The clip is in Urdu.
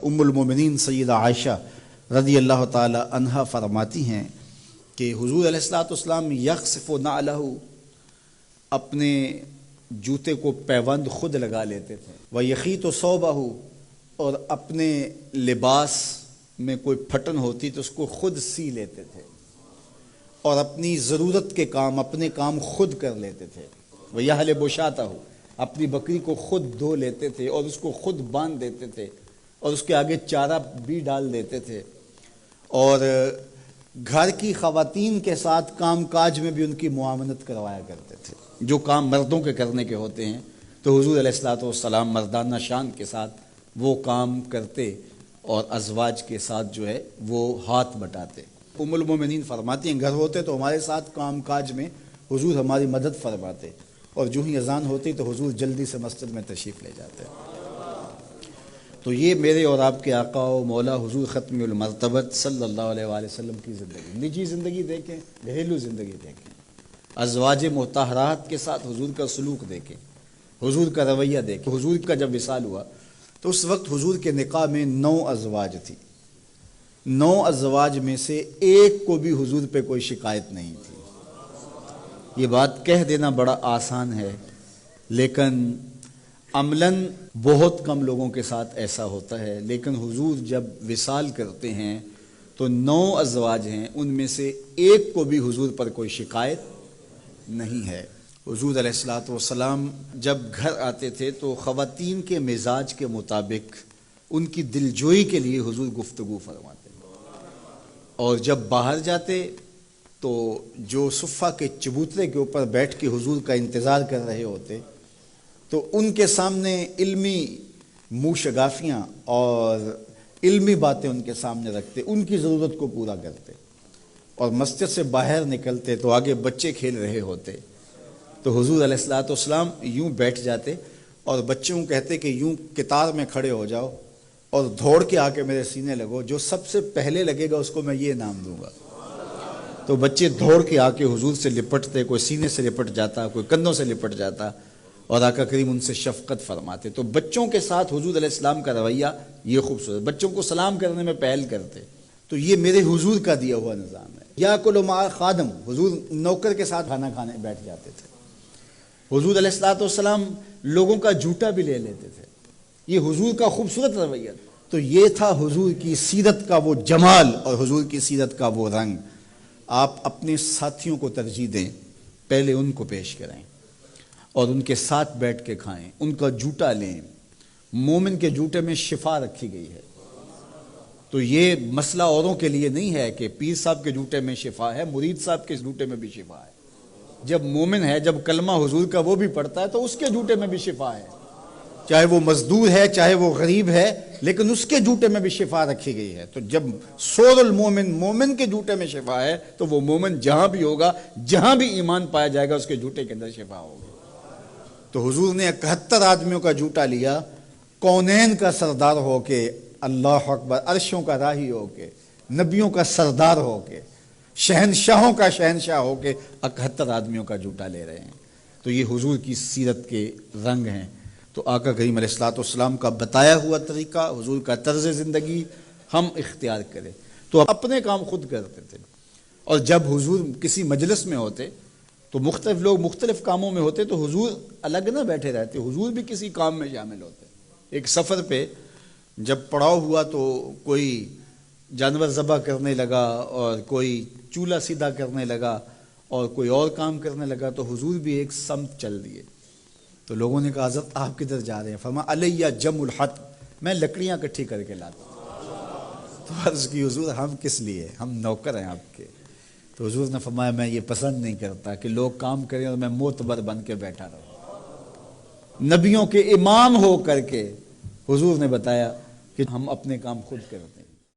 ام المومنین سیدہ عائشہ رضی اللہ تعالی عنہا فرماتی ہیں کہ حضور علیہ الصلوۃ والسلام یخصف نعلہ، اپنے جوتے کو پیوند خود لگا لیتے تھے، ویخیط ثوبہ، اور اپنے لباس میں کوئی پھٹن ہوتی تو اس کو خود سی لیتے تھے، اور اپنی ضرورت کے کام اپنے کام خود کر لیتے تھے، ویحلب شاتہ، اپنی بکری کو خود دھو لیتے تھے اور اس کو خود باندھ دیتے تھے اور اس کے آگے چارہ بھی ڈال دیتے تھے، اور گھر کی خواتین کے ساتھ کام کاج میں بھی ان کی معاونت کروایا کرتے تھے۔ جو کام مردوں کے کرنے کے ہوتے ہیں تو حضور علیہ الصلوۃ والسلام مردانہ شان کے ساتھ وہ کام کرتے اور ازواج کے ساتھ جو ہے وہ ہاتھ بٹاتے۔ ام المومنین فرماتی ہیں گھر ہوتے تو ہمارے ساتھ کام کاج میں حضور ہماری مدد فرماتے، اور جو ہی اذان ہوتی تو حضور جلدی سے مسجد میں تشریف لے جاتے۔ تو یہ میرے اور آپ کے آقا و مولا حضور ختم المرتبت صلی اللہ علیہ وآلہ وسلم کی زندگی، نجی زندگی دیکھیں، گھریلو زندگی دیکھیں، ازواج مطہرات کے ساتھ حضور کا سلوک دیکھیں، حضور کا رویہ دیکھیں۔ حضور کا جب وصال ہوا تو اس وقت حضور کے نکاح میں 9 ازواج تھی، 9 ازواج میں سے ایک کو بھی حضور پہ کوئی شکایت نہیں تھی۔ یہ بات کہہ دینا بڑا آسان ہے، لیکن عملاً بہت کم لوگوں کے ساتھ ایسا ہوتا ہے۔ لیکن حضور جب وصال کرتے ہیں تو 9 ازواج ہیں، ان میں سے ایک کو بھی حضور پر کوئی شکایت نہیں ہے۔ حضور علیہ الصلوۃ والسلام جب گھر آتے تھے تو خواتین کے مزاج کے مطابق ان کی دلجوئی کے لیے حضور گفتگو فرماتے، اور جب باہر جاتے تو جو صفہ کے چبوترے کے اوپر بیٹھ کے حضور کا انتظار کر رہے ہوتے تو ان کے سامنے علمی منہ شگافیاں اور علمی باتیں ان کے سامنے رکھتے، ان کی ضرورت کو پورا کرتے، اور مسجد سے باہر نکلتے تو آگے بچے کھیل رہے ہوتے تو حضور علیہ الصلوۃ والسلام یوں بیٹھ جاتے اور بچوں کو کہتے کہ یوں قطار میں کھڑے ہو جاؤ اور دوڑ کے آ کے میرے سینے لگو، جو سب سے پہلے لگے گا اس کو میں یہ انعام دوں گا۔ تو بچے دوڑ کے آ کے حضور سے لپٹتے، کوئی سینے سے لپٹ جاتا، کوئی کندھوں سے لپٹ جاتا، اور آقا کریم ان سے شفقت فرماتے۔ تو بچوں کے ساتھ حضور علیہ السلام کا رویہ یہ خوبصورت، بچوں کو سلام کرنے میں پہل کرتے۔ تو یہ میرے حضور کا دیا ہوا نظام ہے۔ یاکل مع خادم، حضور نوکر کے ساتھ کھانا کھانے بیٹھ جاتے تھے۔ حضور علیہ الصلوۃ والسلام لوگوں کا جھوٹا بھی لے لیتے تھے۔ یہ حضور کا خوبصورت رویہ۔ تو یہ تھا حضور کی سیرت کا وہ جمال اور حضور کی سیرت کا وہ رنگ۔ آپ اپنے ساتھیوں کو ترجیح دیں، پہلے ان کو پیش کریں اور ان کے ساتھ بیٹھ کے کھائیں، ان کا جوٹا لیں۔ مومن کے جوٹے میں شفا رکھی گئی ہے۔ تو یہ مسئلہ اوروں کے لیے نہیں ہے کہ پیر صاحب کے جوٹے میں شفا ہے، مرید صاحب کے جوٹے میں بھی شفا ہے۔ جب مومن ہے، جب کلمہ حضور کا وہ بھی پڑھتا ہے تو اس کے جوٹے میں بھی شفا ہے، چاہے وہ مزدور ہے چاہے وہ غریب ہے، لیکن اس کے جوٹے میں بھی شفا رکھی گئی ہے۔ تو جب سور المومن، مومن کے جوٹے میں شفا ہے تو وہ مومن جہاں بھی ہوگا، جہاں بھی ایمان پایا جائے گا، اس کے جوٹے کے اندر شفا ہوگی۔ تو حضور نے 71 آدمیوں کا جوٹا لیا، کونین کا سردار ہو کے، اللہ اکبر، عرشوں کا راہی ہو کے، نبیوں کا سردار ہو کے، شہنشاہوں کا شہنشاہ ہو کے 71 آدمیوں کا جوٹا لے رہے ہیں۔ تو یہ حضور کی سیرت کے رنگ ہیں۔ تو آقا کریم علیہ الصلوۃ والسلام کا بتایا ہوا طریقہ، حضور کا طرز زندگی ہم اختیار کریں۔ تو اپنے کام خود کرتے تھے، اور جب حضور کسی مجلس میں ہوتے تو مختلف لوگ مختلف کاموں میں ہوتے تو حضور الگ نہ بیٹھے رہتے، حضور بھی کسی کام میں شامل ہوتے۔ ایک سفر پہ جب پڑاؤ ہوا تو کوئی جانور ذبح کرنے لگا، اور کوئی چولہا سیدھا کرنے لگا، اور کوئی اور کام کرنے لگا، تو حضور بھی ایک سمت چل دیے۔ تو لوگوں نے کہا حضرت آپ کدھر جا رہے ہیں؟ فرمایا علیہ جمع الحطب، میں لکڑیاں اکٹھی کر کے لاتا ہوں۔ تو عرض کی حضور ہم کس لیے، ہم نوکر ہیں آپ کے۔ تو حضور نے فرمایا میں یہ پسند نہیں کرتا کہ لوگ کام کریں اور میں معتبر بن کے بیٹھا رہوں۔ نبیوں کے امام ہو کر کے حضور نے بتایا کہ ہم اپنے کام خود کرتے ہیں۔